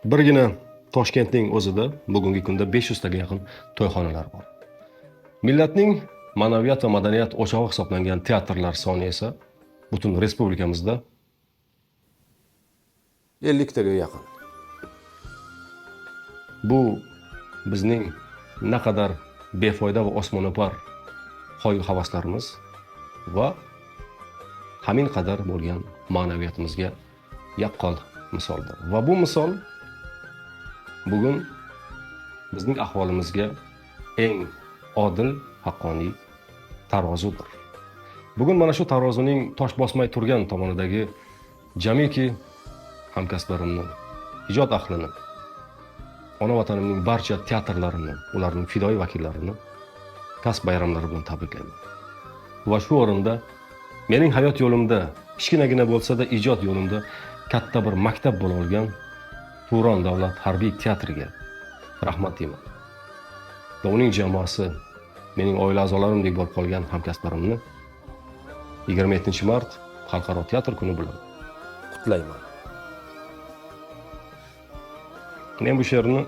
Birgina Toshkentning o'zida bugungi kunda 500 taga yaqin to'yxonalar bor. Millatning ma'naviyat va madaniyat o'chog'i hisoblangan teatrlar soni esa butun respublikamizda 50 taga yaqin. Bu bizning naqadar befoyda va osmono'par hoyu-havaslarimiz va hamin qadar bo'lgan ma'naviyatimizga yaqqol misoldir. Va bu misol bugun bizning ahvolimizga eng odil, haqqoniy tarozudir. Bugun mana shu tarozuning tosh bosmay turgan tomonidagi jamiki hamkasblarimni, ijod ahlini, ona vatanimning barcha teatrlarini, ularning fidoi vakillarini kasb bayramlari bilan tabriklayman. Va shu o'rinda mening hayot yo'limda, kichkinagina bo'lsa-da ijod yo'limda katta bir maktab bo'lib olgan Turon davlat harbiy teatriga rahmat deyman. Va uning jamoasi, mening oila a'zolarimdek bo'lib qolgan hamkasblarimni 27-mart Xalqaro teatr kuni bilan qutlayman. Men bu she'rni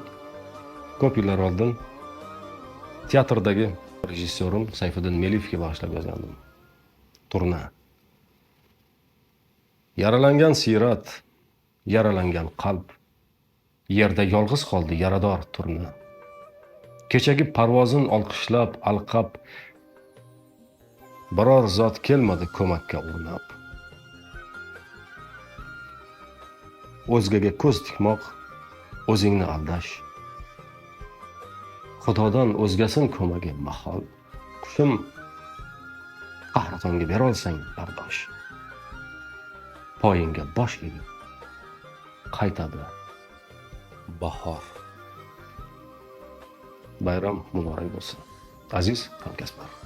ko'p yillar oldin teatrdagi rejissyorim Sayfiddin Meliyevga bag'ishlab yozgandim. Turna. Yaralangan siyrat, yaralangan qalb, yerda yolg'iz qoldi yarador turna. Kechagi parvozin olqishlab, alqab, biror zot kelmadi ko'makka urinab. O'zgaga ko'z tikmoq, o'zingni aldash. Xudodan o'zgasin ko'magi mahol. Qushim, qahratonga berolsang bardosh. Poyinga bosh egib, qaytadi bahor. Bayram muborak bo'lsin. Aziz hamkasblar.